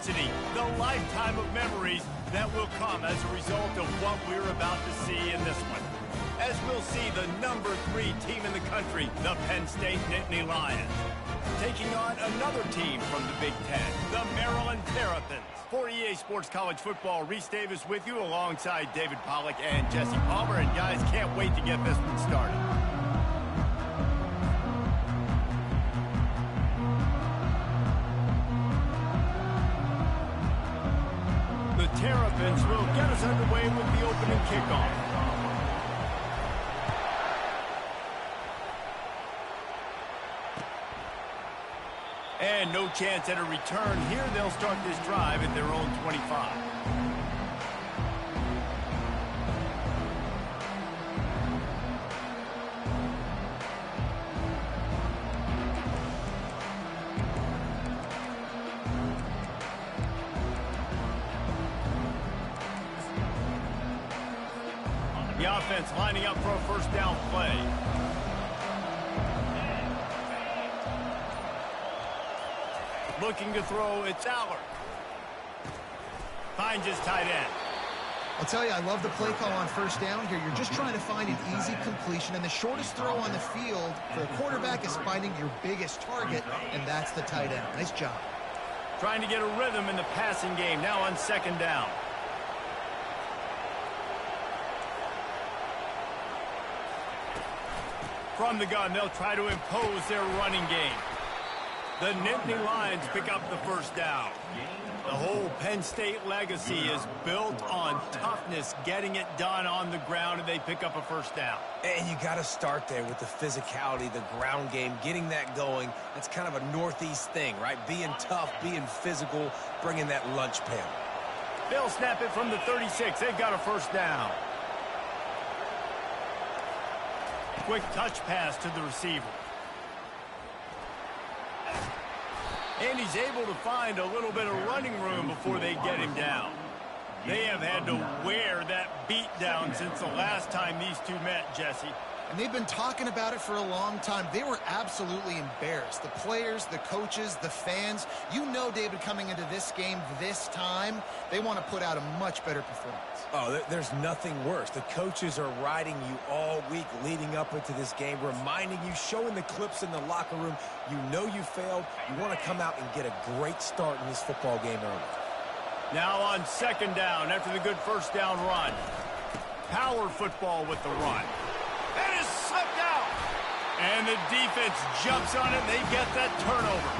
The lifetime of memories that will come as a result of what we're about to see in this one. As we'll see the number 3 team in the country, the Penn State Nittany Lions, taking on another team from the Big Ten, the Maryland Terrapins. For EA Sports College Football, Reese Davis with you alongside David Pollack and Jesse Palmer. And guys, can't wait to get this one started. The Terrapins will get us underway with the opening kickoff. And no chance at a return here. They'll start this drive at their own 25. The offense lining up for a first down play. Looking to throw, it's Aller. Finds his tight end. I'll tell you, I love the play call on first down here. You're just trying to find an easy completion, and the shortest throw on the field for a quarterback is finding your biggest target, and that's the tight end. Nice job. Trying to get a rhythm in the passing game, now on second down. From the gun, they'll try to impose their running game. The Nittany Lions pick up the first down. The whole Penn State legacy is built on toughness, getting it done on the ground, and they pick up a first down. And you got to start there with the physicality, the ground game, getting that going. That's kind of a Northeast thing, right? Being tough, being physical, bringing that lunch pail. They'll snap it from the 36. They've got a first down. Quick touch pass to the receiver. And he's able to find a little bit of running room before they get him down. They have had to wear that beat down since the last time these two met, Jesse. And they've been talking about it for a long time. They were absolutely embarrassed. The players, the coaches, the fans. You know, David, coming into this game this time, they want to put out a much better performance. Oh, there's nothing worse. The coaches are riding you all week leading up into this game, reminding you, showing the clips in the locker room. You know you failed. You want to come out and get a great start in this football game early. Now on second down after the good first down run. Power football with the run. That is slipped out. And the defense jumps on it, and they get that turnover.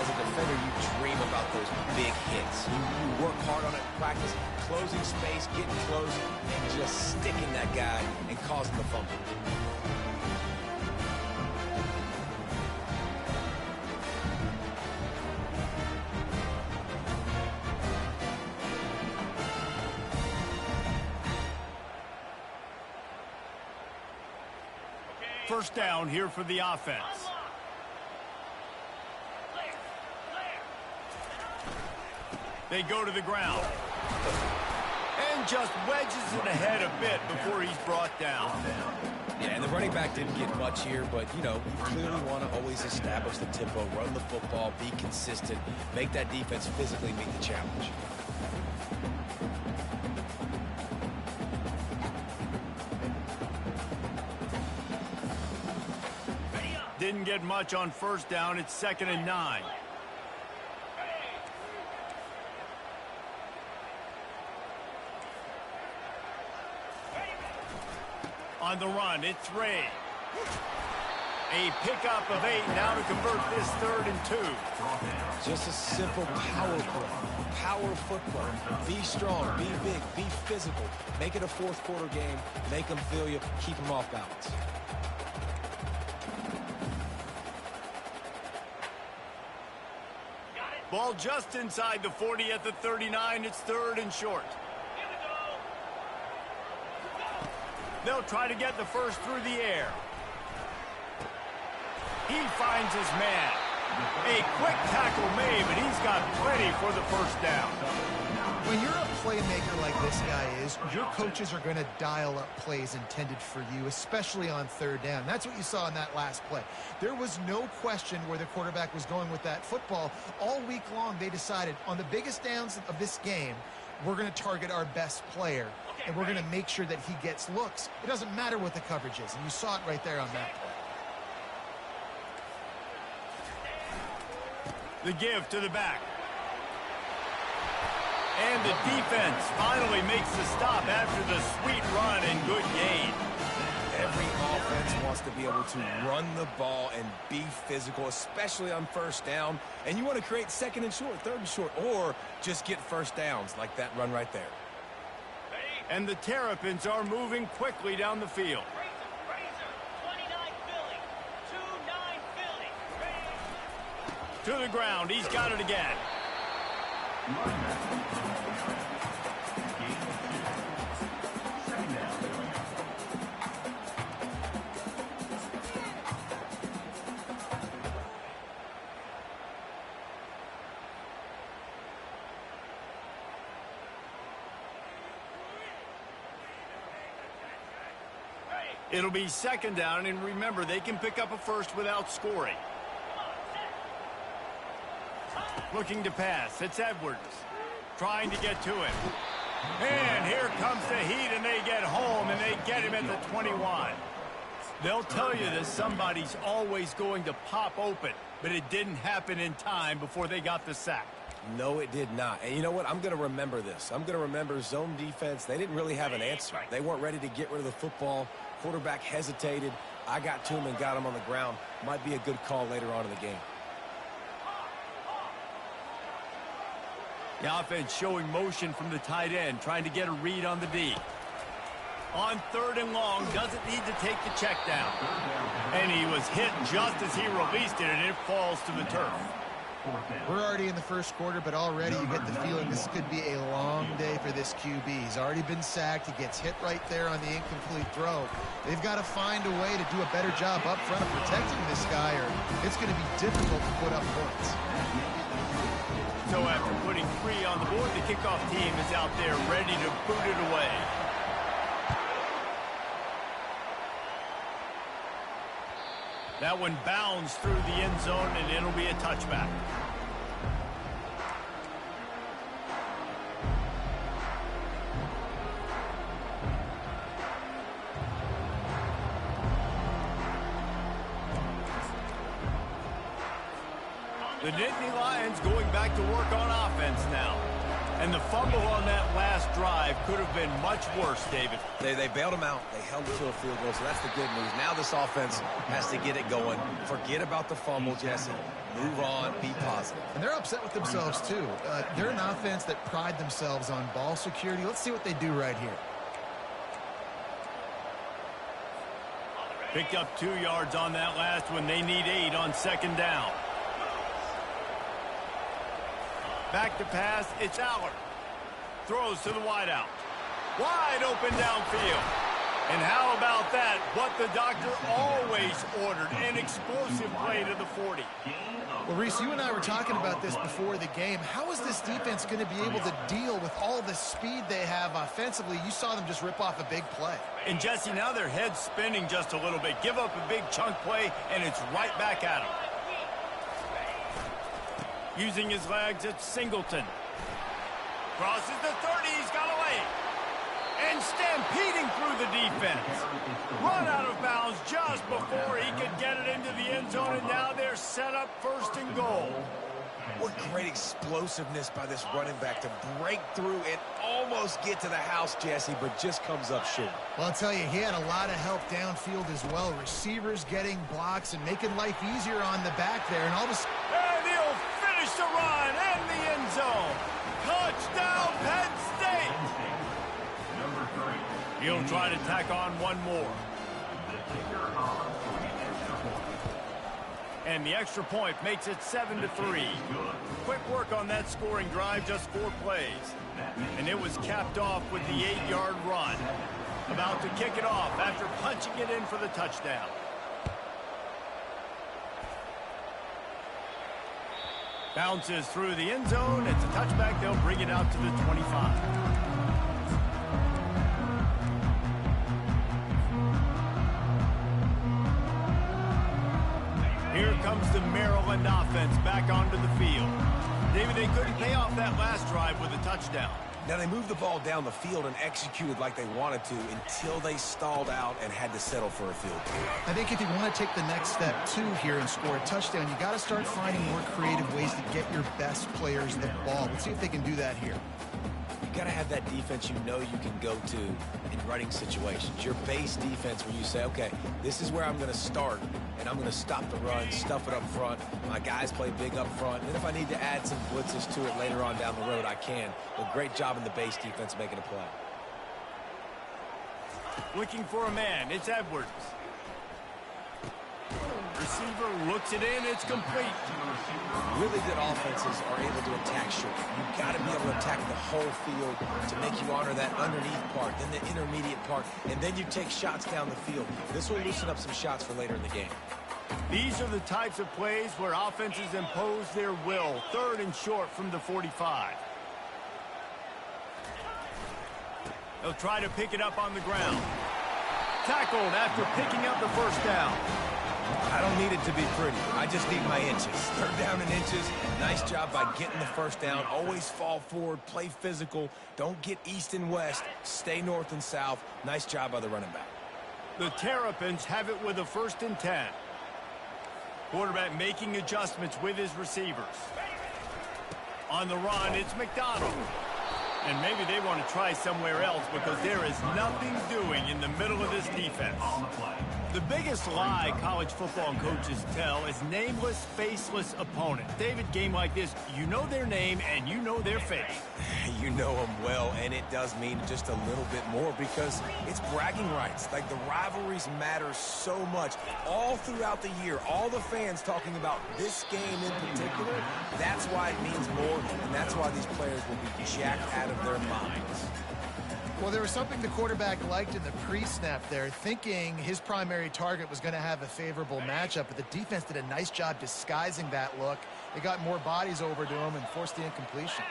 As a defender, you dream about those big hits. You work hard on it in practice, closing space, getting close, and just sticking that guy and causing the fumble. First down here for the offense. They go to the ground. And just wedges it ahead a bit before he's brought down. Yeah, and the running back didn't get much here, but, you know, you clearly want to always establish the tempo, run the football, be consistent, make that defense physically meet the challenge. Didn't get much on first down. It's 2nd and 9. On the run, it's Ray. A pickup of 8 now to convert this 3rd and 2. Just a simple power play. Power football. Be strong, be big, be physical. Make it a fourth quarter game. Make them feel you. Keep them off balance. Ball just inside the 40 at the 39. It's 3rd and short. They'll try to get the first through the air. He finds his man. A quick tackle made, but he's got plenty for the first down. When you're a playmaker like this guy is, your coaches are going to dial up plays intended for you, especially on third down. That's what you saw in that last play. There was no question where the quarterback was going with that football. All week long, they decided on the biggest downs of this game, we're going to target our best player, and we're going to make sure that he gets looks. It doesn't matter what the coverage is, and you saw it right there on that play. The give to the back. And the defense finally makes the stop after the sweet run and good gain. Every offense wants to be able to run the ball and be physical, especially on first down. And you want to create second and short, third and short, or just get first downs like that run right there. And the Terrapins are moving quickly down the field. To the ground. He's got it again. It'll be second down, and remember, they can pick up a first without scoring. Looking to pass. It's Edwards. Trying to get to him. And here comes the heat, and they get home, and they get him at the 21. They'll tell you that somebody's always going to pop open, but it didn't happen in time before they got the sack. No, it did not. And you know what? I'm going to remember this. I'm going to remember zone defense. They didn't really have an answer. They weren't ready to get rid of the football. Quarterback hesitated. I got to him and got him on the ground. Might be a good call later on in the game. The offense showing motion from the tight end, trying to get a read on the D. On third and long, doesn't need to take the check down. And he was hit just as he released it, and it falls to the turf. We're already in the first quarter, but already you get the feeling this could be a long day for this QB. He's already been sacked. He gets hit right there on the incomplete throw. They've got to find a way to do a better job up front of protecting this guy, or it's going to be difficult to put up points. So after putting 3 on the board, the kickoff team is out there ready to boot it away. That one bounds through the end zone, and it'll be a touchback. The Nittany Lions going back to work on offense now. And the fumble on that last drive could have been much worse, David. They bailed him out. They held him to a field goal, so that's the good news. Now this offense has to get it going. Forget about the fumble, Jesse. Move on. Be positive. And they're upset with themselves, too. They're an offense that pride themselves on ball security. Let's see what they do right here. Picked up 2 yards on that last one. They need 8 on second down. Back to pass, it's Aller. Throws to the wideout. Wide open downfield. And how about that? What the doctor always ordered, an explosive play to the 40. Well, Reese, you and I were talking about this before the game. How is this defense going to be able to deal with all the speed they have offensively? You saw them just rip off a big play. And, Jesse, now their head's spinning just a little bit. Give up a big chunk play, and it's right back at them. Using his legs, it's Singleton. Crosses the 30, he's got away. And stampeding through the defense. Run out of bounds just before he could get it into the end zone, and now they're set up first and goal. What great explosiveness by this running back to break through and almost get to the house, Jesse, but just comes up short. Well, I'll tell you, he had a lot of help downfield as well. Receivers getting blocks and making life easier on the back there, and all of a sudden... And he'll finish the run and the end zone. Touchdown, Penn State! He'll try to tack on one more. And the extra point makes it 7-3. Quick work on that scoring drive, just 4 plays. And it was capped off with the 8-yard run. About to kick it off after punching it in for the touchdown. Bounces through the end zone. It's a touchback. They'll bring it out to the 25. Here comes the Maryland offense back onto the field. David, they couldn't pay off that last drive with a touchdown. Now, they moved the ball down the field and executed like they wanted to until they stalled out and had to settle for a field goal. I think if you want to take the next step, too, here and score a touchdown, you got to start finding more creative ways to get your best players the ball. Let's see if they can do that here. You got to have that defense you know you can go to in running situations. Your base defense where you say, okay, this is where I'm going to start, and I'm going to stop the run, stuff it up front. My guys play big up front. And if I need to add some blitzes to it later on down the road, I can. But great job in the base defense making a play. Looking for a man. It's Edwards. Receiver looks it in. It's complete. Really good offenses are able to attack short. You've got to be able to attack the whole field to make you honor that underneath part, then the intermediate part, and then you take shots down the field. This will loosen up some shots for later in the game. These are the types of plays where offenses impose their will. 3rd and short from the 45. They'll try to pick it up on the ground. Tackled after picking up the first down. I don't need it to be pretty. I just need my inches. 3rd down and inches. Nice job by getting the first down. Always fall forward, play physical. Don't get east and west. Stay north and south. Nice job by the running back. The Terrapins have it with a 1st and 10. Quarterback making adjustments with his receivers. On the run, it's McDonald. And maybe they want to try somewhere else because there is nothing doing in the middle of this defense. The biggest lie college football coaches tell is nameless, faceless opponents. David, game like this, you know their name and you know their face. You know them well, and it does mean just a little bit more because it's bragging rights. Like, the rivalries matter so much all throughout the year. All the fans talking about this game in particular, that's why it means more, and that's why these players will be jacked out of their minds. Well, there was something the quarterback liked in the pre-snap there, thinking his primary target was going to have a favorable matchup, but the defense did a nice job disguising that look. They got more bodies over to him and forced the incompletion.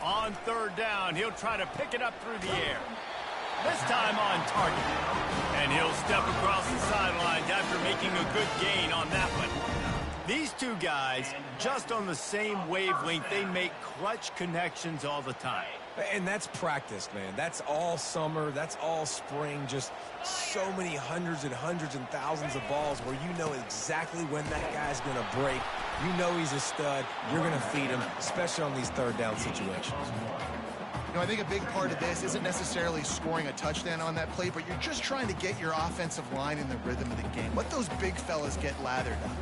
On 3rd down, he'll try to pick it up through the air. This time on target. And he'll step across the sidelines after making a good gain on that one. These two guys, just on the same wavelength, they make clutch connections all the time. And that's practice, man. That's all summer. That's all spring. Just so many hundreds and thousands of balls where you know exactly when that guy's going to break. You know he's a stud. You're going to feed him, especially on these 3rd down situations. You know, I think a big part of this isn't necessarily scoring a touchdown on that play, but you're just trying to get your offensive line in the rhythm of the game. Let those big fellas get lathered up.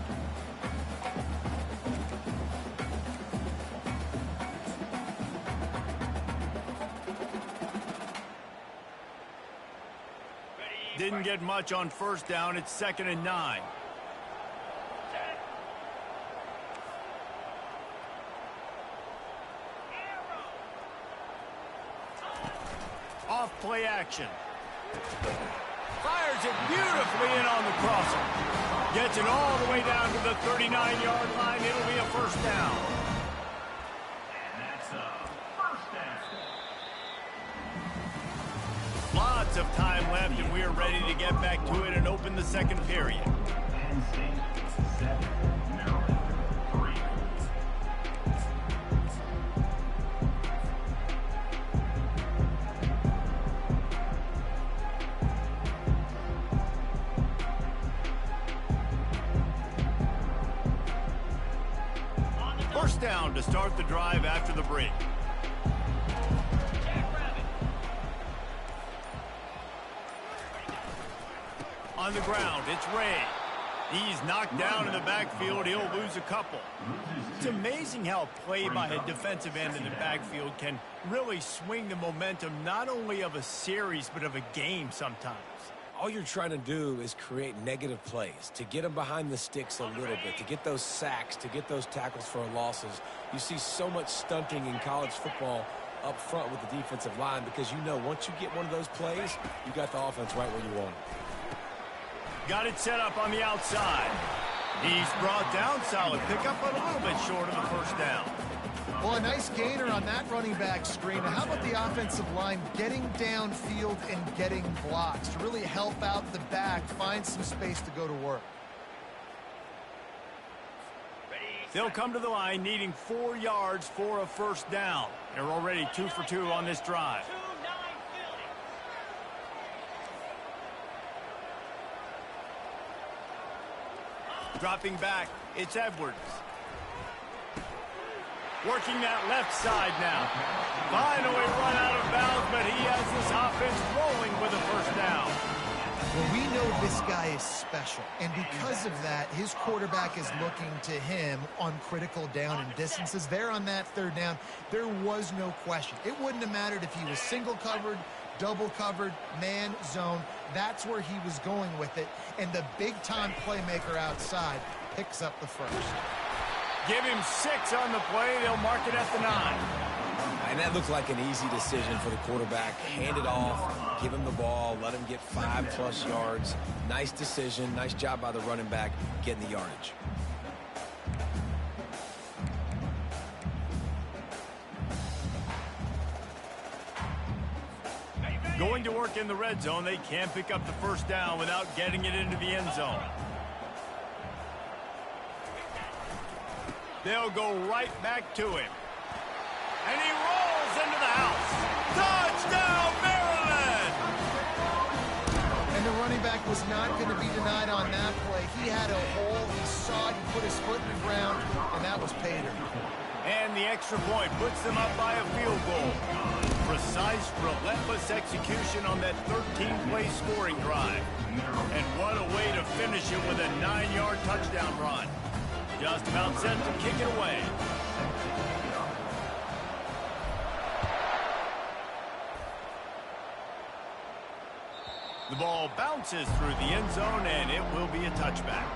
Didn't get much on 1st down. It's 2nd and 9. Off play action. Fires it beautifully in on the crosser. Gets it all the way down to the 39-yard line. It'll be a 1st down. Lots of time left, and we are ready to get back to it and open the 2nd period. Penn State 7, Maryland 3. First down to start the drive after the break. On the ground, it's Ray. He's knocked down in the backfield. He'll lose a couple. It's amazing how a play by a defensive end in the backfield can really swing the momentum not only of a series but of a game sometimes. All you're trying to do is create negative plays, to get them behind the sticks a little bit, to get those sacks, to get those tackles for losses. You see so much stunting in college football up front with the defensive line because you know once you get one of those plays, you got the offense right where you want it. Got it set up on the outside. He's brought down solid pickup, but a little bit short of the first down. Well, a nice gainer on that running back screen. Now, how about the offensive line getting downfield and getting blocks to really help out the back, find some space to go to work? They'll come to the line needing 4 yards for a first down. They're already 2 for 2 on this drive. Dropping back, it's Edwards. Working that left side now. Finally run out of bounds, but he has this offense rolling with a first down. Well, we know this guy is special, and because of that, his quarterback is looking to him on critical down and distances. There on that third down, there was no question. It wouldn't have mattered if he was single covered, double covered, man, zone. That's where he was going with it, and the big-time playmaker outside picks up the first. Give him 6 on the play. They'll mark it at the 9. And that looked like an easy decision for the quarterback. Hand it off, give him the ball, let him get 5+ yards. Nice decision. Nice job by the running back getting the yardage. Going to work in the red zone. They can't pick up the first down without getting it into the end zone. They'll go right back to him. And he rolls into the house. Touchdown, Maryland! And the running back was not going to be denied on that play. He had a hole. He saw it. He put his foot in the ground, and that was Pater. And the extra point puts them up by a field goal. Precise, relentless execution on that 13-play scoring drive. And what a way to finish it with a 9-yard touchdown run. Just about set to kick it away. The ball bounces through the end zone, and it will be a touchback.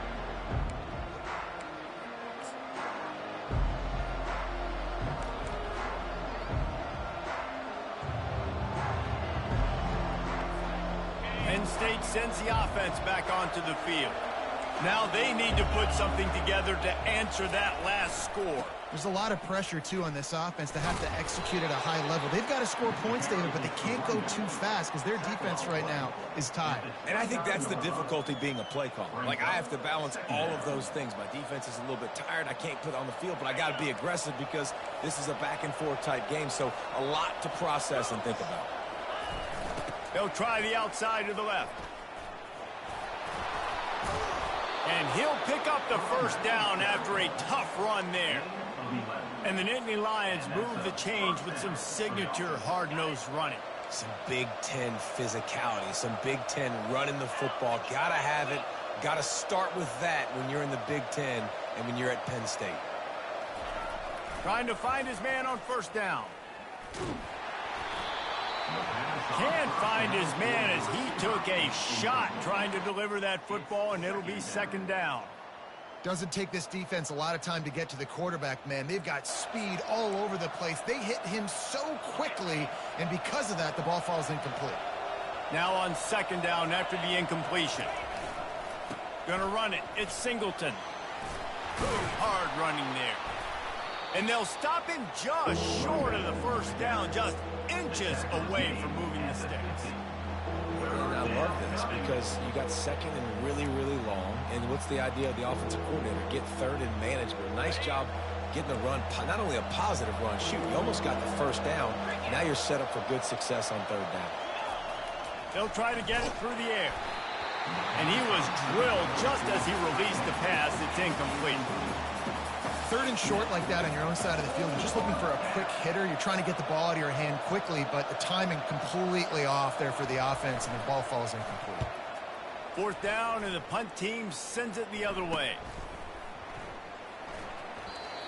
Penn State sends the offense back onto the field. Now they need to put something together to answer that last score. There's a lot of pressure, too, on this offense to have to execute at a high level. They've got to score points, David, but they can't go too fast because their defense right now is tied. And I think that's the difficulty being a play caller. Like, I have to balance all of those things. My defense is a little bit tired. I can't put it on the field, but I got to be aggressive because this is a back-and-forth type game, so a lot to process and think about. They'll try the outside to the left. And he'll pick up the first down after a tough run there. And the Nittany Lions move the change with some signature hard-nosed running. Some Big Ten physicality, some Big Ten running the football. Gotta have it. Gotta start with that when you're in the Big Ten and when you're at Penn State. Trying to find his man on first down. Can't find his man as he took a shot trying to deliver that football, and it'll be second down. Doesn't take this defense a lot of time to get to the quarterback, man. They've got speed all over the place. They hit him so quickly, and because of that, the ball falls incomplete. Now on second down after the incompletion. Gonna run it. It's Singleton. Hard running there. And they'll stop him just short of the first down, just inches away from moving the sticks. And I love this because you got second and really, really long. And what's the idea of the offensive coordinator? Get third and manageable. Nice job getting the run. Not only a positive run, shoot, you almost got the first down. Now you're set up for good success on third down. They'll try to get it through the air. And he was drilled just as he released the pass. It's incomplete. Third and short like that on your own side of the field, you're just looking for a quick hitter. You're trying to get the ball out of your hand quickly, but the timing completely off there for the offense, and the ball falls incomplete. Fourth down, and the punt team sends it the other way.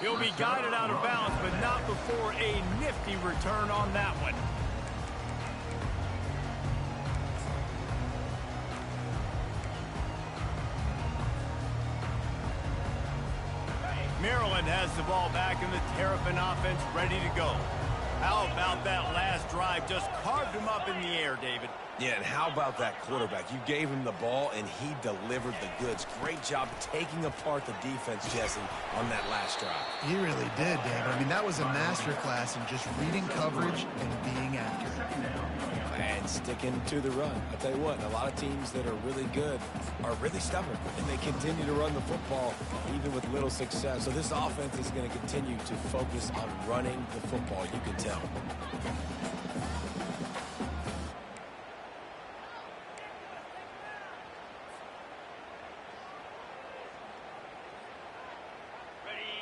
He'll be guided out of bounds, but not before a nifty return on that one. Maryland has the ball back and the Terrapin offense ready to go. How about that last drive? Just carved him up in the air, David. Yeah, and how about that quarterback? You gave him the ball, and he delivered the goods. Great job taking apart the defense, Jesse, on that last drive. He really did, David. I mean, that was a masterclass in just reading coverage and being accurate. And sticking to the run. I'll tell you what, a lot of teams that are really good are really stubborn, and they continue to run the football even with little success. So this offense is going to continue to focus on running the football, you can tell.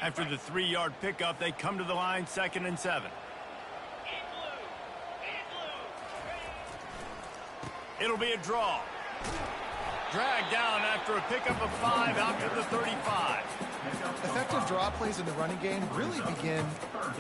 After the 3-yard pickup, they come to the line, 2nd and 7. It'll be a draw. Dragged down after a pickup of 5 out to the 35. Effective draw plays in the running game really begin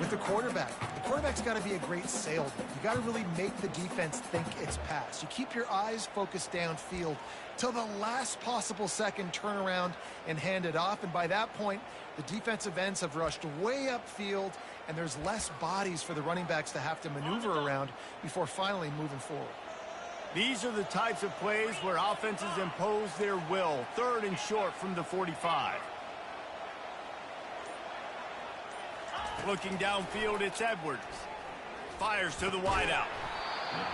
with the quarterback. The quarterback's got to be a great salesman. You got to really make the defense think it's pass. You keep your eyes focused downfield till the last possible second, turn around and hand it off. And by that point, the defensive ends have rushed way upfield, and there's less bodies for the running backs to have to maneuver around before finally moving forward. These are the types of plays where offenses impose their will. 3rd and short from the 45. Looking downfield, it's Edwards. Fires to the wideout.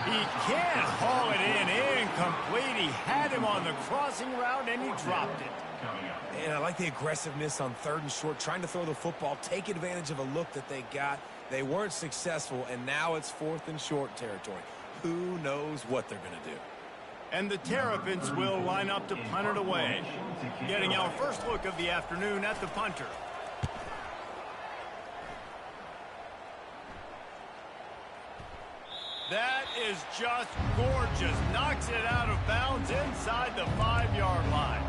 He can't haul it in. Incomplete. He had him on the crossing route, and he dropped it. And I like the aggressiveness on 3rd and short, trying to throw the football, take advantage of a look that they got. They weren't successful, and now it's 4th and short territory. Who knows what they're going to do? And the Terrapins will line up to punt it away. Getting our first look of the afternoon at the punter. That is just gorgeous. Knocks it out of bounds inside the 5-yard line.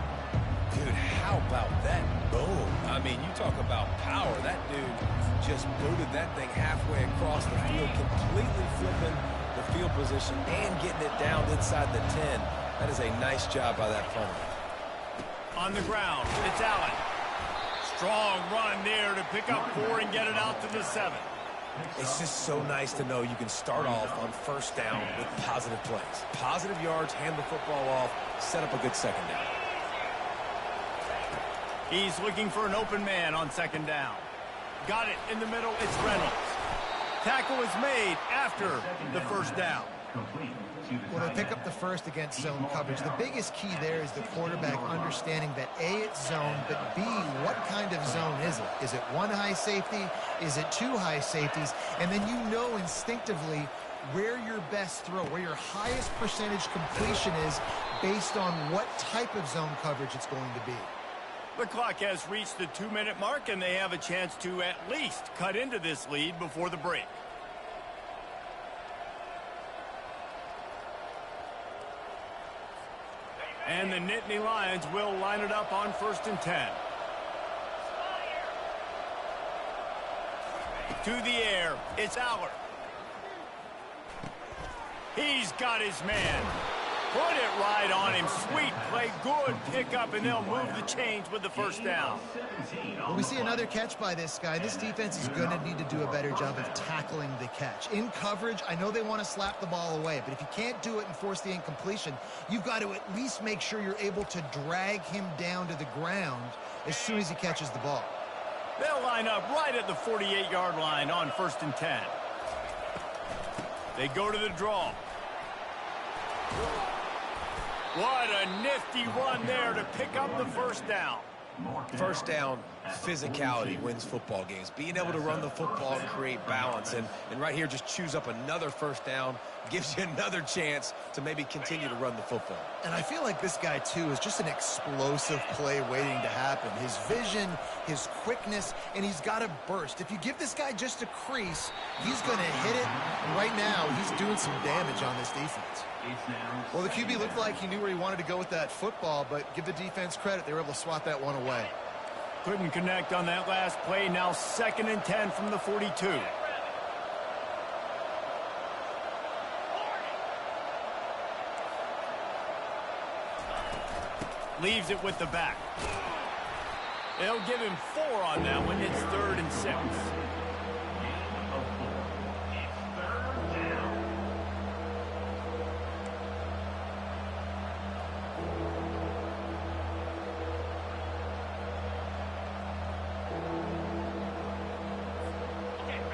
Dude, how about that boom? I mean, you talk about power. That dude just booted that thing halfway across the field, completely flipping the field position and getting it down inside the 10. That is a nice job by that punter. On the ground, it's Allen. Strong run there to pick up 4 and get it out to the 7. It's just so nice to know you can start off on 1st down with positive plays. Positive yards, hand the football off, set up a good 2nd down. He's looking for an open man on 2nd down. Got it in the middle, it's Reynolds. Tackle is made after the 1st down. Well, they pick up the 1st against zone coverage. The biggest key there is the quarterback understanding that A, it's zone, but B, what kind of zone is it? Is it 1 high safety? Is it 2 high safeties? And then you know instinctively where your best throw, where your highest percentage completion is based on what type of zone coverage it's going to be. The clock has reached the 2-minute mark, and they have a chance to at least cut into this lead before the break. And the Nittany Lions will line it up on 1st and 10. To the air, it's Aller. He's got his man. Put it right on him. Sweet play, good pickup, and they'll move the chains with the 1st down. Well, we see another catch by this guy. This defense is going to need to do a better job of tackling the catch. In coverage, I know they want to slap the ball away, but if you can't do it and force the incompletion, you've got to at least make sure you're able to drag him down to the ground as soon as he catches the ball. They'll line up right at the 48-yard line on 1st and 10. They go to the draw. What a nifty run there to pick up the 1st down. 1st down, physicality wins football games. Being able to run the football and create balance. And right here, just choose up another 1st down. Gives you another chance to maybe continue to run the football. And I feel like this guy, too, is just an explosive play waiting to happen. His vision, his quickness, and he's got a burst. If you give this guy just a crease, he's going to hit it. And right now, he's doing some damage on this defense. Well, the QB looked like he knew where he wanted to go with that football, but give the defense credit. They were able to swat that one away. Couldn't connect on that last play. Now 2nd and 10 from the 42. Leaves it with the back. They'll give him 4 on that one. It's 3rd and 6.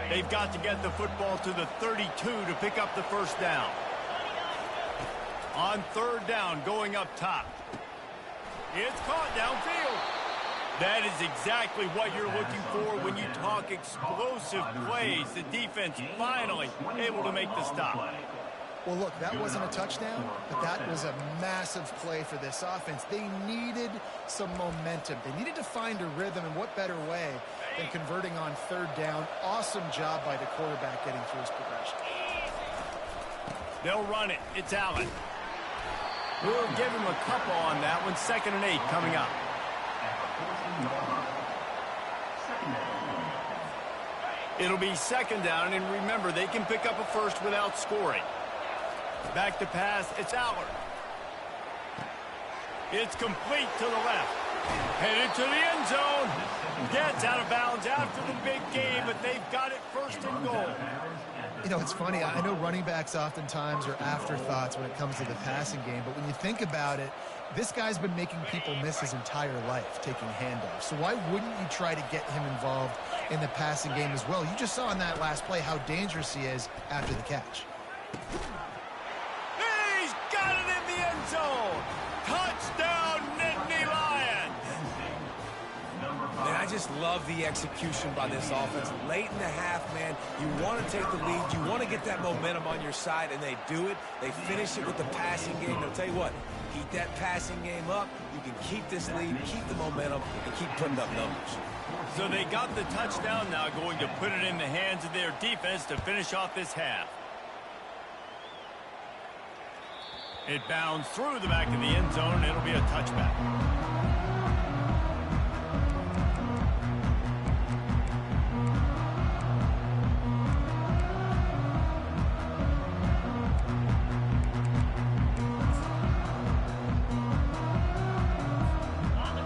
They've got to get the football to the 32 to pick up the first down. On third down, going up top. It's caught downfield. That is exactly what you're looking for when you talk explosive plays. The defense finally able to make the stop. Well, look, that wasn't a touchdown, but that was a massive play for this offense. They needed some momentum. They needed to find a rhythm, and what better way than converting on third down. Awesome job by the quarterback getting through his progression. They'll run it. It's Allen. We'll give him a couple on that one. 2nd and 8 coming up. It'll be 2nd down, and remember, they can pick up a first without scoring. Back to pass, it's Allen. It's complete to the left. Headed to the end zone. Gets out of bounds after the big game, but they've got it 1st and goal. You know, it's funny. I know running backs oftentimes are afterthoughts when it comes to the passing game, but when you think about it, this guy's been making people miss his entire life taking handoffs. So why wouldn't you try to get him involved in the passing game as well? You just saw in that last play how dangerous he is after the catch. He's got it in the end zone. Touchdown, Nittany Lions. Man, I just love the execution by this offense. Late in the half, man, you want to take the lead. You want to get that momentum on your side, and they do it. They finish it with the passing game. I'll tell you what, keep that passing game up. You can keep this lead, keep the momentum, and keep putting up numbers. So they got the touchdown now, going to put it in the hands of their defense to finish off this half. It bounds through the back of the end zone, and it'll be a touchback.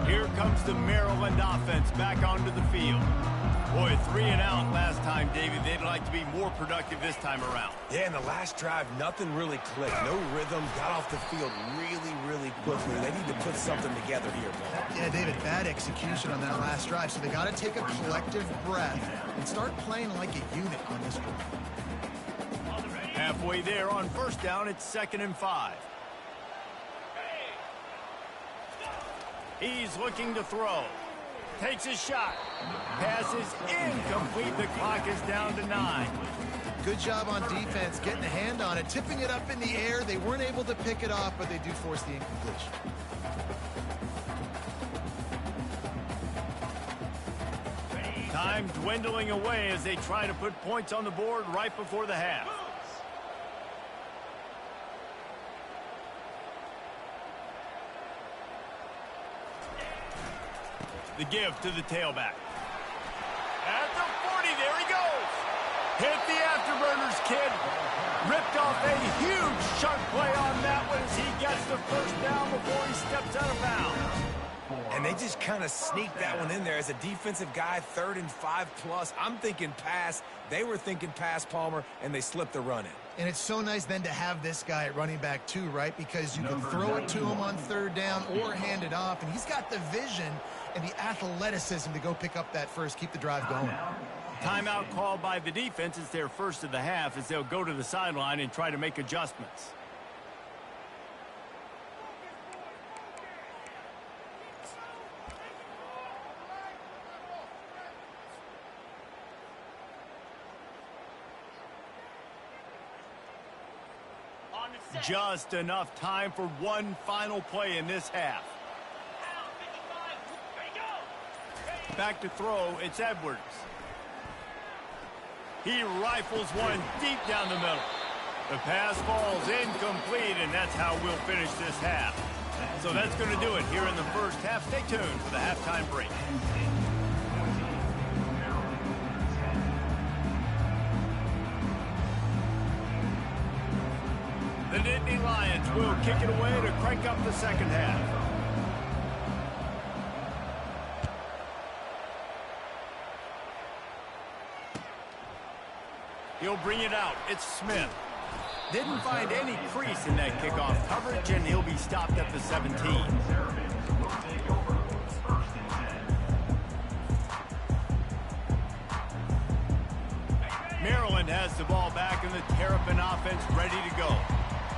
Here comes the Maryland offense back onto the field. Boy, 3 and out last time, David. They'd like to be more productive this time around. Yeah, in the last drive, nothing really clicked. No rhythm, got off the field really quickly. They need to put something together here, man. Yeah, David, bad execution on that last drive. So they got to take a collective breath and start playing like a unit on this one. Halfway there on 1st down, it's 2nd and 5. He's looking to throw. Takes a shot. Pass is incomplete. The clock is down to 9. Good job on defense, getting a hand on it, tipping it up in the air. They weren't able to pick it off, but they do force the incompletion. Time dwindling away as they try to put points on the board right before the half. The give to the tailback. At the 40, there he goes. Hit the afterburners, kid. Ripped off a huge chunk play on that one as he gets the 1st down before he steps out of bounds. And they just kind of sneaked that one in there. As a defensive guy, 3rd and 5+. I'm thinking pass. They were thinking pass, Palmer, and they slipped the run in. And it's so nice then to have this guy at running back too, right? Because you can throw it to him on 3rd down or hand it off, and he's got the vision and the athleticism to go pick up that first, keep the drive going. Timeout called by the defense. It's their first of the half as they'll go to the sideline and try to make adjustments. Just enough time for one final play in this half. Back to throw, it's Edwards. He rifles one deep down the middle. The pass falls incomplete, and that's how we'll finish this half. So that's going to do it here in the first half. Stay tuned for the halftime break. The Nittany Lions will kick it away to crank up the second half. He'll bring it out. It's Smith. Didn't find any crease in that kickoff coverage, and he'll be stopped at the 17. Maryland has the ball back and the Terrapin offense ready to go.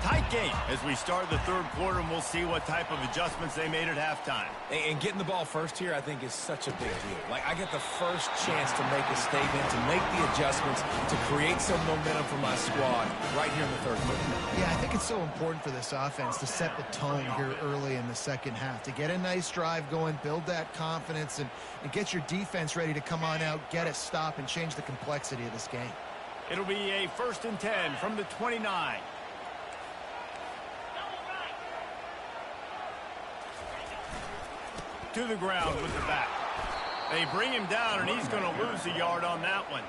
Tight game as we start the third quarter, and we'll see what type of adjustments they made at halftime. And getting the ball first here, I think, is such a big deal. Like, I get the first chance to make a statement, to make the adjustments, to create some momentum for my squad right here in the third quarter. Yeah, I think it's so important for this offense to set the tone here early in the second half, to get a nice drive going, build that confidence, and get your defense ready to come on out, get a stop, and change the complexity of this game. It'll be a 1st and 10 from the 29. To the ground with the back. They bring him down, and he's going to lose a yard on that one.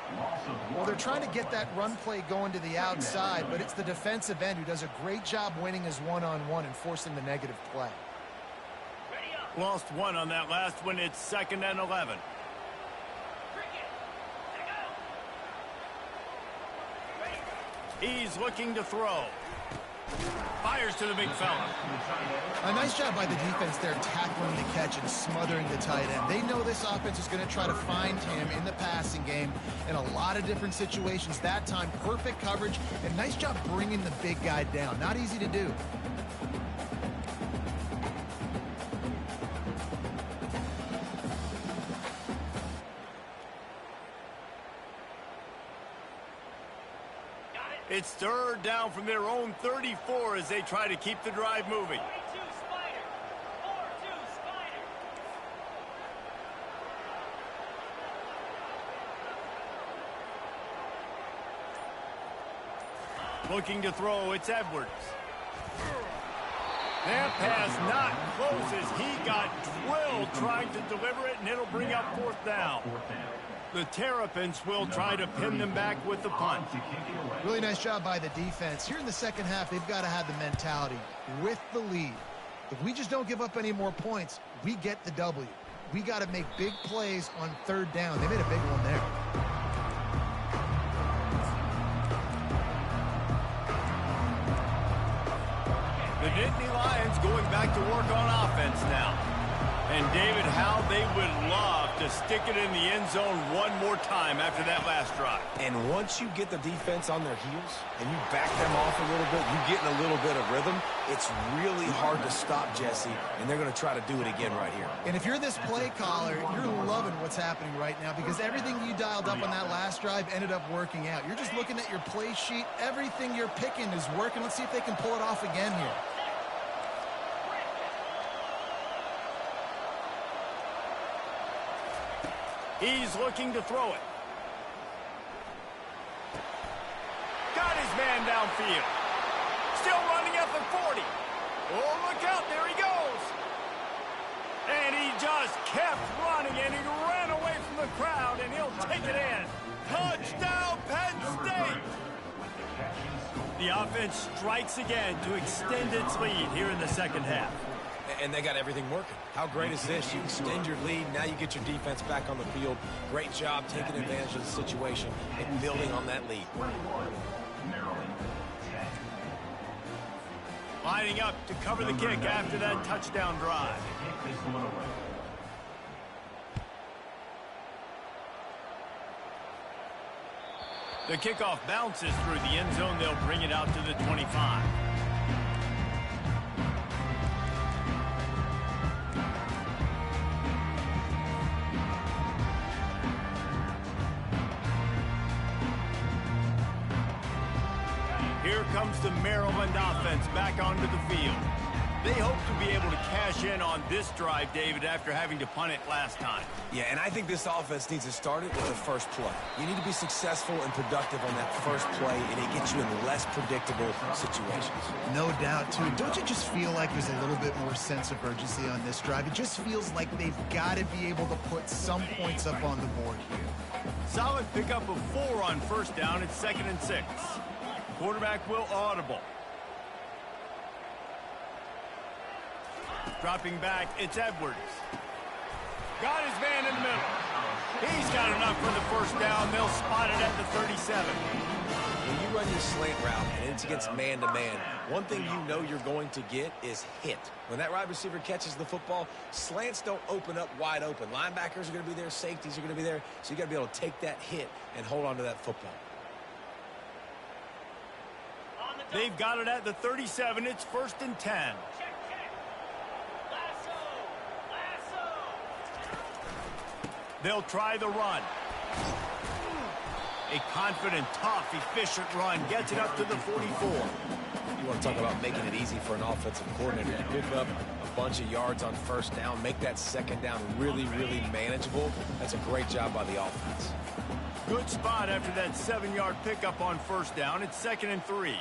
Well, they're trying to get that run play going to the outside, but it's the defensive end who does a great job winning his one-on-one and forcing the negative play. Lost one on that last one. It's 2nd and 11. He's looking to throw. Fires to the big fella. A nice job by the defense there, tackling the catch and smothering the tight end. They know this offense is going to try to find him in the passing game in a lot of different situations. That time, perfect coverage, and nice job bringing the big guy down. Not easy to do. It's 3rd down from their own 34 as they try to keep the drive moving. Looking to throw, it's Edwards. That pass not close as he got drilled trying to deliver it, and it'll bring up 4th down. The Terrapins will try to pin them back with the punt. Really nice job by the defense. Here in the second half, they've got to have the mentality with the lead. If we just don't give up any more points, we get the W. We got to make big plays on 3rd down. They made a big one there. The Nittany Lions going back to work on offense now. And, David, how they would love to stick it in the end zone one more time after that last drive. And once you get the defense on their heels and you back them off a little bit, you get in a little bit of rhythm, it's really hard to stop, Jesse, and they're going to try to do it again right here. And if you're this play caller, you're loving what's happening right now because everything you dialed up on that last drive ended up working out. You're just looking at your play sheet. Everything you're picking is working. Let's see if they can pull it off again here. He's looking to throw it. Got his man downfield. Still running at the 40. Oh, look out. There he goes. And he just kept running, and he ran away from the crowd, and he'll take it in. Touchdown, Penn State. The offense strikes again to extend its lead here in the second half. And they got everything working. How great is this? You extend your lead. Now you get your defense back on the field. Great job taking advantage of the situation and building on that lead. Lining up to cover the kick after that touchdown drive. The kickoff bounces through the end zone. They'll bring it out to the 25. Here comes the Maryland offense back onto the field. They hope to be able to cash in on this drive, David, after having to punt it last time. Yeah, and I think this offense needs to start it with the first play. You need to be successful and productive on that first play, and it gets you in less predictable situations. No doubt, too. Don't you just feel like there's a little bit more sense of urgency on this drive? It just feels like they've got to be able to put some points up on the board here. Solid pickup of 4 on 1st down. It's 2nd and 6. Quarterback will audible. Dropping back, it's Edwards. Got his man in the middle. He's got enough for the 1st down. They'll spot it at the 37. When you run your slant route and it's against man-to-man, one thing you know you're going to get is hit. When that wide receiver catches the football, slants don't open up wide open. Linebackers are going to be there. Safeties are going to be there. So you got to be able to take that hit and hold on to that football. They've got it at the 37. It's 1st and 10. They'll try the run. A confident, tough, efficient run gets it up to the 44. You want to talk about making it easy for an offensive coordinator. You pick up a bunch of yards on 1st down, make that 2nd down really, really manageable. That's a great job by the offense. Good spot after that 7-yard pickup on 1st down. It's 2nd and 3.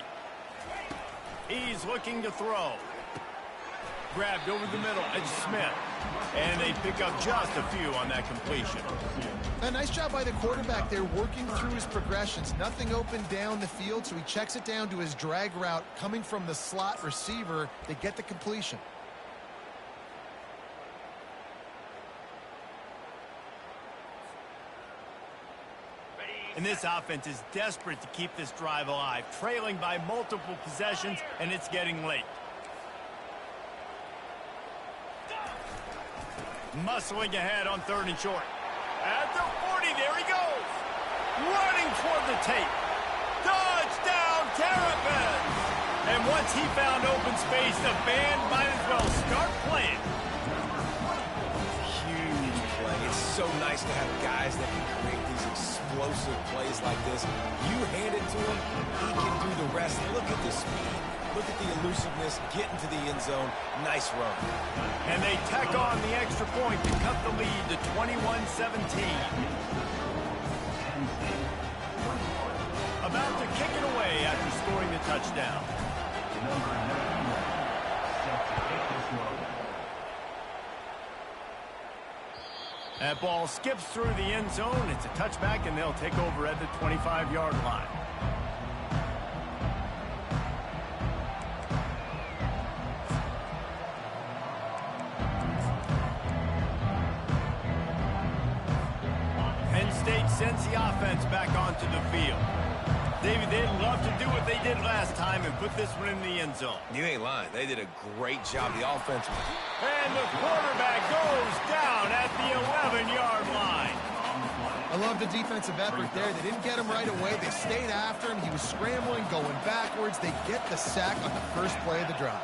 He's looking to throw. Grabbed over the middle. It's Smith. And they pick up just a few on that completion. A nice job by the quarterback there, working through his progressions. Nothing open down the field, so he checks it down to his drag route coming from the slot receiver. They get the completion. And this offense is desperate to keep this drive alive, trailing by multiple possessions, and it's getting late. Muscling ahead on 3rd and short. At the 40, there he goes. Running toward the tape. Touchdown, Terrapins! And once he found open space, the band might as well start playing. Huge play. It's so nice to have guys that can create these explosive plays like this. You hand it to him, he can do the rest. Look at the speed. Look at the elusiveness, get into the end zone. Nice run. And they tack on the extra point to cut the lead to 21-17. About to kick it away after scoring the touchdown. That ball skips through the end zone. It's a touchback, and they'll take over at the 25-yard line. Penn State sends the offense back onto the field. David, they'd love to do what they did last time and put this one in the end zone. You ain't lying. They did a great job. The offense. And the quarterback goes down at the 11-yard line. I love the defensive effort there. They didn't get him right away. They stayed after him. He was scrambling, going backwards. They get the sack on the first play of the drive.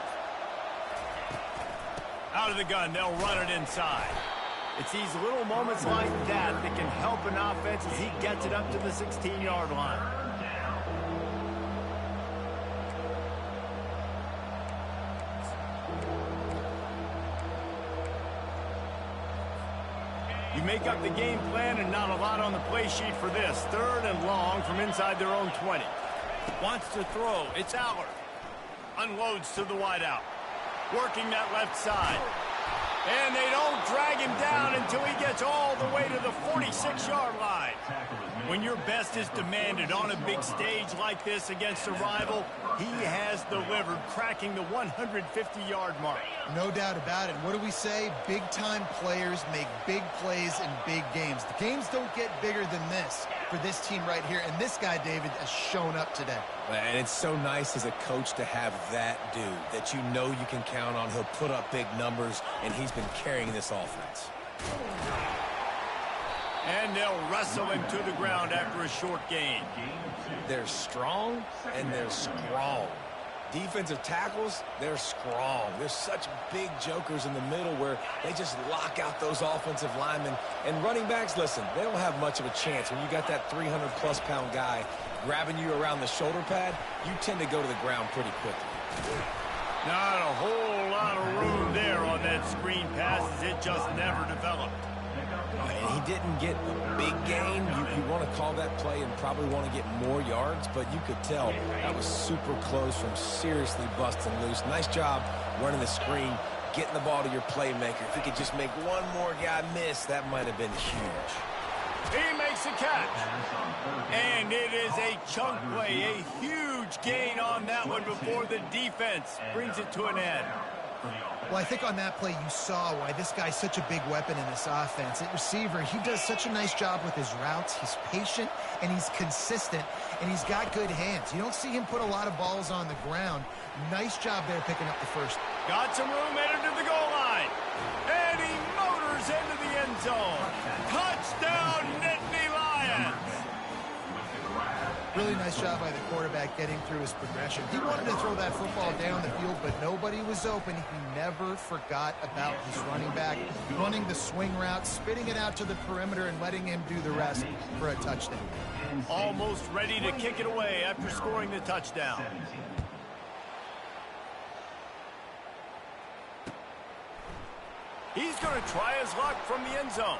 Out of the gun, they'll run it inside. It's these little moments like that that can help an offense as he gets it up to the 16-yard line. You make up the game plan and not a lot on the play sheet for this. 3rd and long from inside their own 20. Wants to throw. It's Aller. Unloads to the wideout. Working that left side. And they don't drag him down until he gets all the way to the 46-yard line. When your best is demanded on a big stage like this against a rival, he has delivered, cracking the 150-yard mark. No doubt about it. What do we say? Big-time players make big plays in big games. The games don't get bigger than this for this team right here. And this guy, David, has shown up today. And it's so nice as a coach to have that dude that you know you can count on. He'll put up big numbers, and he's been carrying this offense. And they'll wrestle him to the ground after a short gain. They're strong, and they're strong. Defensive tackles, they're strong. There's such big jokers in the middle where they just lock out those offensive linemen. And running backs, listen, they don't have much of a chance. When you got that 300-plus pound guy grabbing you around the shoulder pad, you tend to go to the ground pretty quickly. Not a whole lot of room there on that screen pass as it just never developed. And he didn't get a big gain. You want to call that play and probably want to get more yards, but you could tell that was super close from seriously busting loose. Nice job running the screen, getting the ball to your playmaker. If he could just make one more guy miss, that might have been huge. He makes a catch. And it is a chunk play, a huge gain on that one before the defense brings it to an end. Well, I think on that play you saw why this guy's such a big weapon in this offense. At receiver, he does such a nice job with his routes. He's patient, and he's consistent, and he's got good hands. You don't see him put a lot of balls on the ground. Nice job there picking up the first. Got some room headed to the goal line. And he motors into the end zone. Touchdown, Nittany Lions. Really nice job by the quarterback getting through his progression. He wanted to throw that football down the field, but nobody was open. He never forgot about his running back, running the swing route, spitting it out to the perimeter, and letting him do the rest for a touchdown. Almost ready to kick it away after scoring the touchdown. He's going to try his luck from the end zone.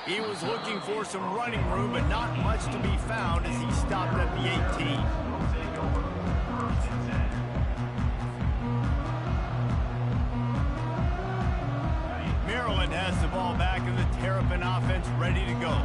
He was looking for some running room, but not much to be found as he stopped at the 18. Maryland has the ball back and the Terrapin offense ready to go.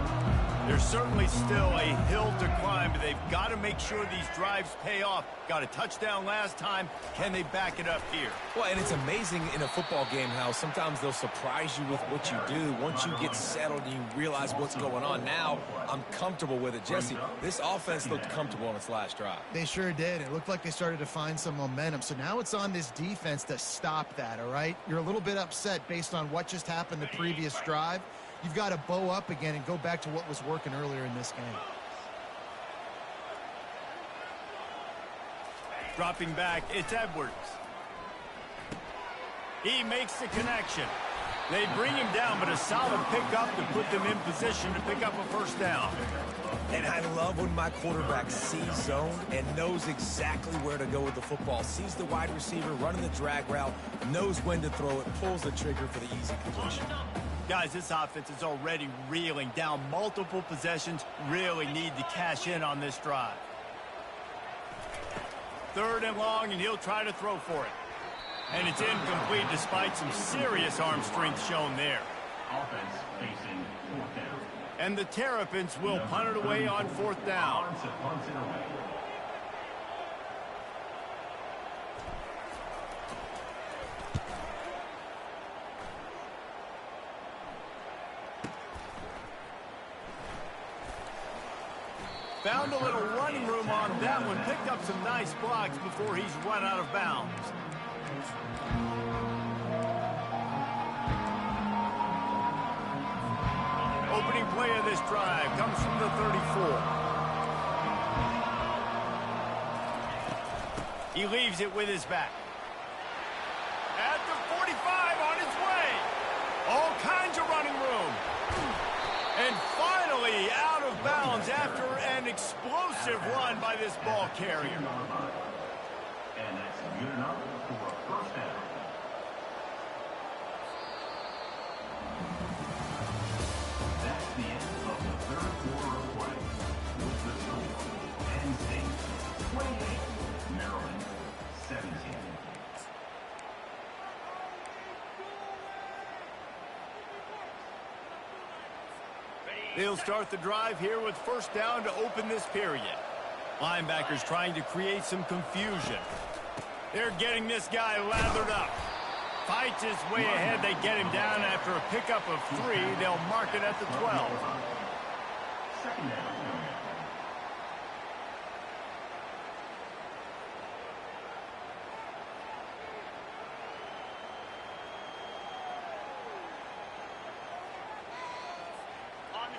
There's certainly still a hill to climb, but they've got to make sure these drives pay off. Got a touchdown last time. Can they back it up here? Well, and it's amazing in a football game how sometimes they'll surprise you with what you do. Once you get settled and you realize what's going on, now I'm comfortable with it. Jesse, this offense looked comfortable on its last drive. They sure did. It looked like they started to find some momentum. So now it's on this defense to stop that, all right? You're a little bit upset based on what just happened the previous drive. You've got to bow up again and go back to what was working earlier in this game. Dropping back, it's Edwards. He makes the connection. They bring him down, but a solid pickup to put them in position to pick up a first down. And I love when my quarterback sees zone and knows exactly where to go with the football. Sees the wide receiver running the drag route, knows when to throw it, pulls the trigger for the easy completion. Guys, this offense is already reeling down multiple possessions. Really need to cash in on this drive. 3rd and long, and he'll try to throw for it. And it's incomplete despite some serious arm strength shown there. Offense facing 4th down. And the Terrapins will punt it away on 4th down. Punts it away. Found a little running room on that one. Picked up some nice blocks before he's run out of bounds. Opening play of this drive comes from the 34. He leaves it with his back. At the 45 on his way. All kinds of running room. And finally out of bounds after an explosive run by this ball carrier. And that's good enough for a first down. That's the end of the 3rd quarter of play. With the score, Penn State 28, Maryland 17. They'll start the drive here with 1st down to open this period. Linebackers trying to create some confusion. They're getting this guy lathered up. Fights his way ahead. They get him down after a pickup of 3. They'll mark it at the 12. 2nd down.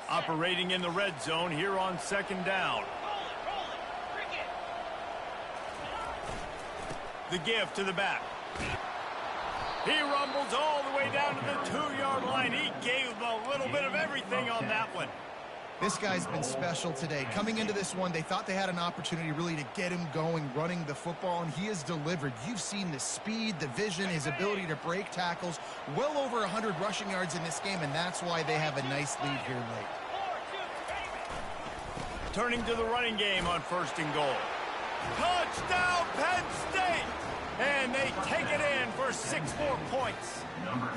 Operating in the red zone here on 2nd down. The give to the back. He rumbles all the way down to the 2-yard line. He gave a little bit of everything on that one. This guy's been special today. Coming into this one, they thought they had an opportunity really to get him going, running the football, and he has delivered. You've seen the speed, the vision, his ability to break tackles. Well over 100 rushing yards in this game, and that's why they have a nice lead here late. Turning to the running game on 1st and goal. Touchdown, Penn State! And they take it in for 6 more points. Number 10.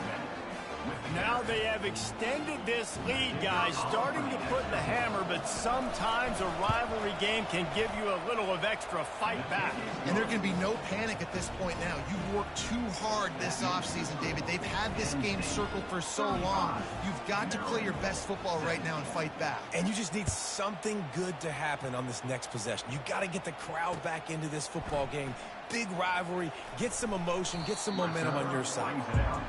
Now they have extended this lead, guys, starting to put the hammer, but sometimes a rivalry game can give you a little of extra fight back. And there can be no panic at this point now. You've worked too hard this offseason, David. They've had this game circled for so long. You've got to play your best football right now and fight back. And you just need something good to happen on this next possession. You got to get the crowd back into this football game. Big rivalry. Get some emotion. Get some momentum on your side.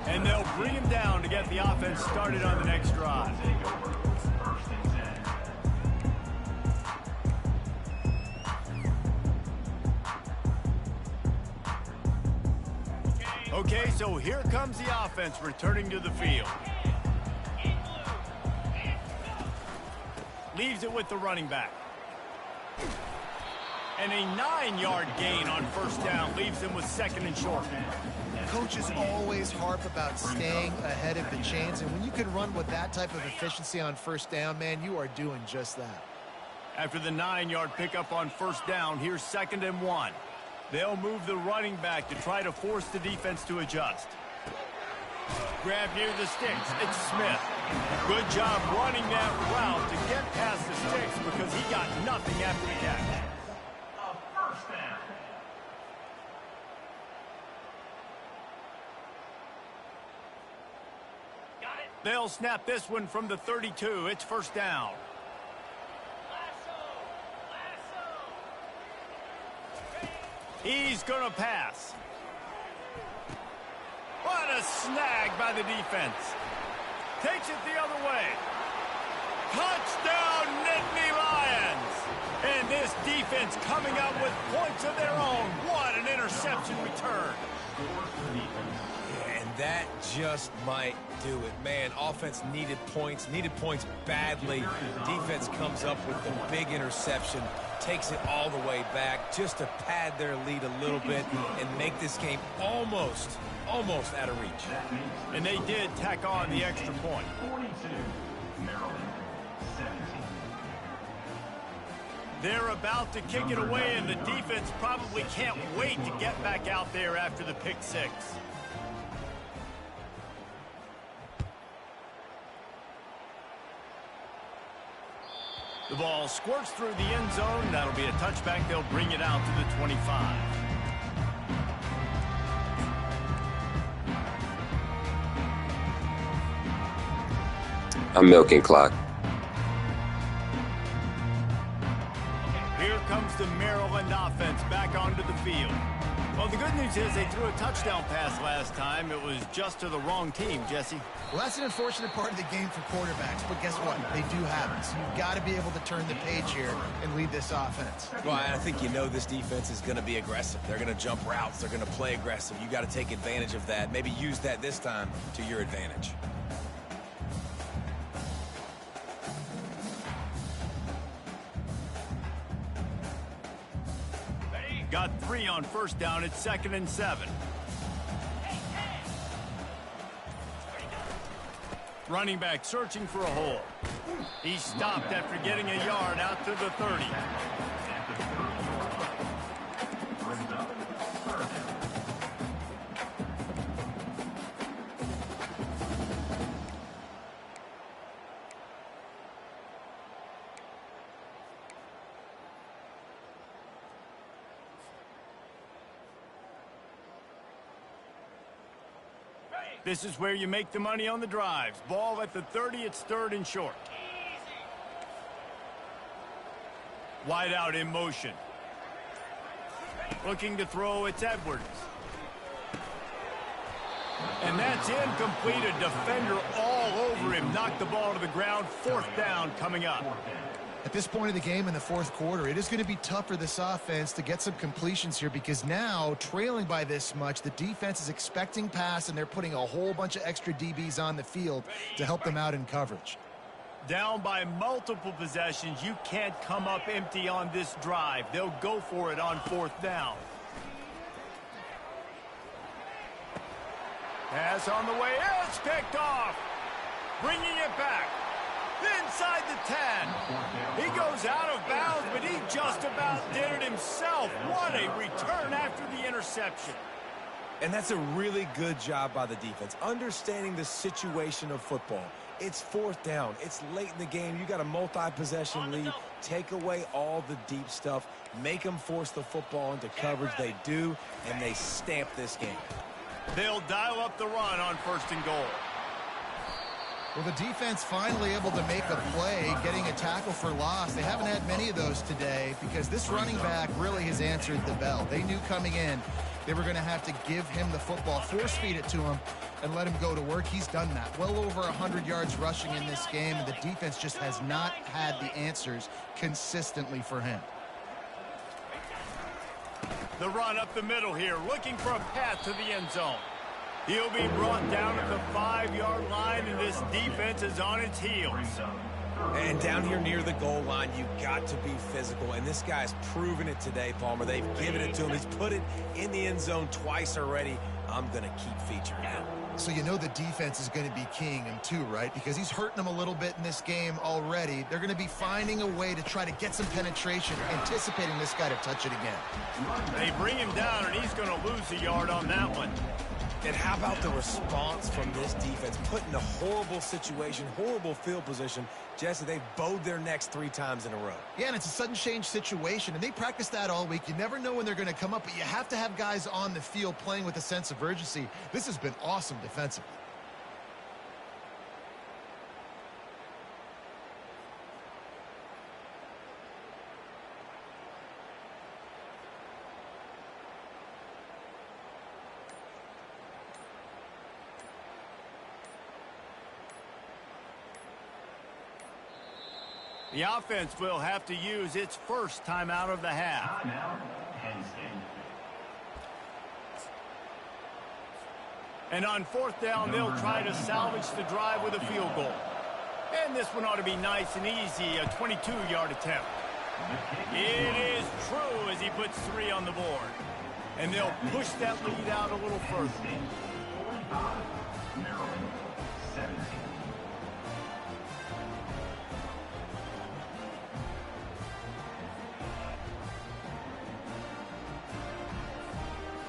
And they'll bring him down to get the offense started on the next drive. Okay, so here comes the offense returning to the field. Leaves it with the running back. And a 9-yard gain on first down leaves them with second and short. Coaches always harp about staying ahead of the chains, and when you can run with that type of efficiency on first down, man, you are doing just that. After the 9-yard pickup on first down, here's 2nd and 1. They'll move the running back to try to force the defense to adjust. Grab near the sticks. It's Smith. Good job running that route to get past the sticks because he got nothing after the catch. A first down. They'll snap this one from the 32. It's first down. He's going to pass. What a snag by the defense. Takes it the other way. Touchdown, Nittany Lions. And this defense coming up with points of their own. What an interception return. And that just might do it. Man, offense needed points badly. Defense comes up with the big interception, takes it all the way back just to pad their lead a little bit and make this game almost out of reach. And they did tack on the extra point. 42, Maryland, 17. They're about to kick it away, and the defense probably can't wait to get back out there after the pick six. The ball squirts through the end zone. That'll be a touchback. They'll bring it out to the 25. I'm milking clock. Here comes the Maryland offense back onto the field. Well, the good news is they threw a touchdown pass last time. It was just to the wrong team, Jesse. Well, that's an unfortunate part of the game for quarterbacks, but guess what? They do have it. So you've got to be able to turn the page here and lead this offense. Well, I think you know this defense is going to be aggressive. They're going to jump routes. They're going to play aggressive. You got to take advantage of that. Maybe use that this time to your advantage. Got 3 on first down. It's 2nd and 7. Running back searching for a hole. He stopped after getting a yard out to the 30. This is where you make the money on the drives. Ball at the 30, it's 3rd and short. Wide out in motion. Looking to throw, it's Edwards. And that's incomplete. A defender all over him. Knocked the ball to the ground. 4th down coming up. At this point of the game in the 4th quarter, it is going to be tough for this offense to get some completions here because now, trailing by this much, the defense is expecting pass, and they're putting a whole bunch of extra DBs on the field to help them out in coverage. Down by multiple possessions, you can't come up empty on this drive. They'll go for it on 4th down. Pass on the way. It's picked off. Bringing it back. Inside the 10. He goes out of bounds, but he just about did it himself. What a return after the interception. And that's a really good job by the defense, understanding the situation of football. It's 4th down. It's late in the game. You got a multi-possession lead. Take away all the deep stuff. Make them force the football into coverage. They do, and they stamp this game. They'll dial up the run on 1st and goal. Well, the defense finally able to make a play, getting a tackle for loss. They haven't had many of those today because this running back really has answered the bell. They knew coming in they were going to have to give him the football, force feed it to him, and let him go to work. He's done that. Well over 100 yards rushing in this game, and the defense just has not had the answers consistently for him. The run up the middle here, looking for a path to the end zone. He'll be brought down at the 5-yard line, and this defense is on its heels. And down here near the goal line, you've got to be physical. And this guy's proven it today, Palmer. They've given it to him. He's put it in the end zone twice already. I'm going to keep featuring him. So you know the defense is going to be keying him too, right? Because he's hurting them a little bit in this game already. They're going to be finding a way to try to get some penetration, anticipating this guy to touch it again. They bring him down, and he's going to lose a yard on that one. And how about the response from this defense? Put in a horrible situation, horrible field position. Jesse, they've bowed their necks 3 times in a row. Yeah, and it's a sudden change situation, and they practice that all week. You never know when they're going to come up, but you have to have guys on the field playing with a sense of urgency. This has been awesome defensively. The offense will have to use its first timeout of the half. Timeout, Penn State. And on 4th down, they'll try to salvage the drive with a field goal. And this one ought to be nice and easy, a 22-yard attempt. It is true as he puts 3 on the board. And they'll push that lead out a little further. 45, Maryland, 17.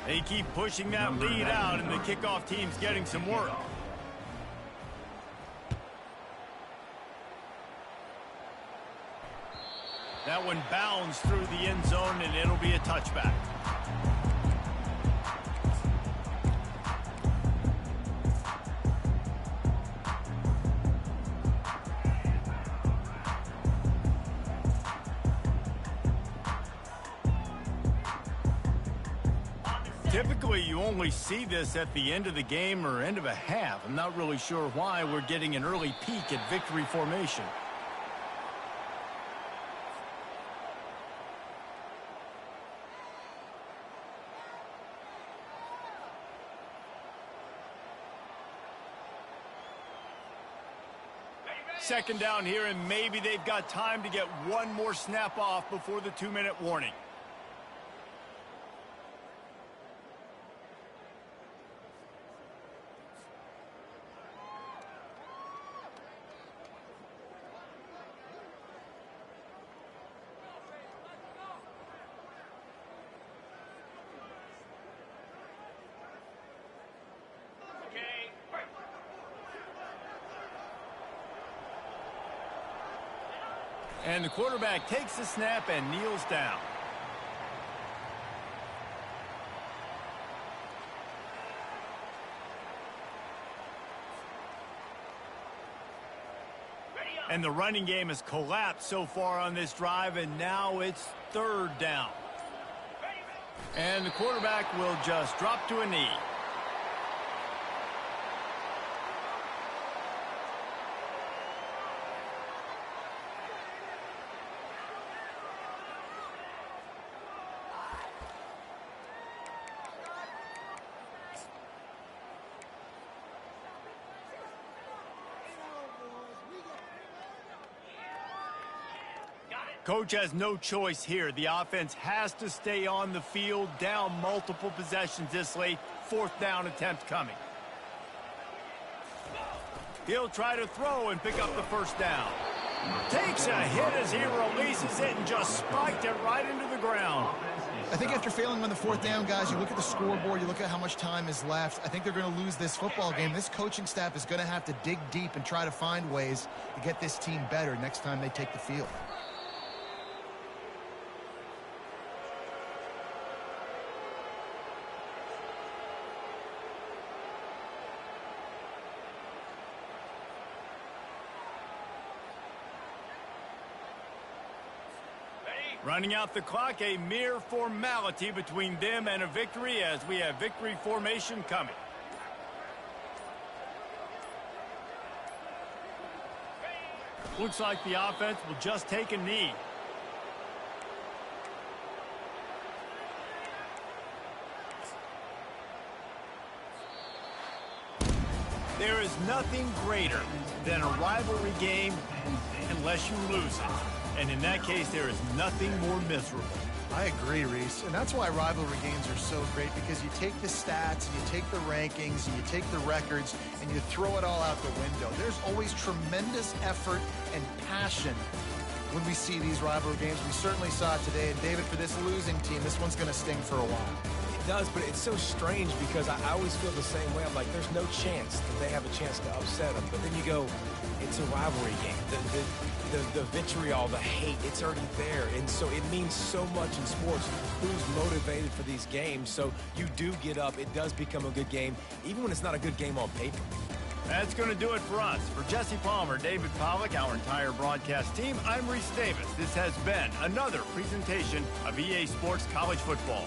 They keep pushing that lead out, and the kickoff team's getting some work. That one bounds through the end zone, and it'll be a touchback. Typically, you only see this at the end of the game or end of a half. I'm not really sure why we're getting an early peek at victory formation. Second down here, and maybe they've got time to get one more snap off before the 2-minute warning. And the quarterback takes the snap and kneels down. And the running game has collapsed so far on this drive, and now it's 3rd down. And the quarterback will just drop to a knee. Coach has no choice here. The offense has to stay on the field, down multiple possessions this late. 4th down attempt coming. He'll try to throw and pick up the 1st down. Takes a hit as he releases it and just spiked it right into the ground. I think after failing on the 4th down, guys, you look at the scoreboard, you look at how much time is left. I think they're going to lose this football game. This coaching staff is going to have to dig deep and try to find ways to get this team better next time they take the field. Running out the clock, a mere formality between them and a victory as we have victory formation coming. Looks like the offense will just take a knee. There is nothing greater than a rivalry game unless you lose it. And in that case, there is nothing more miserable. I agree, Reese. And that's why rivalry games are so great, because you take the stats, and you take the rankings, and you take the records, and you throw it all out the window. There's always tremendous effort and passion when we see these rivalry games. We certainly saw it today. And David, for this losing team, this one's going to sting for a while. It does, but it's so strange because I always feel the same way. I'm like, there's no chance that they have a chance to upset them. But then you go, it's a rivalry game. The vitriol, the hate, it's already there. And so it means so much in sports who's motivated for these games. So you do get up. It does become a good game, even when it's not a good game on paper. That's going to do it for us. For Jesse Palmer, David Pollack, our entire broadcast team, I'm Reese Davis. This has been another presentation of EA Sports College Football.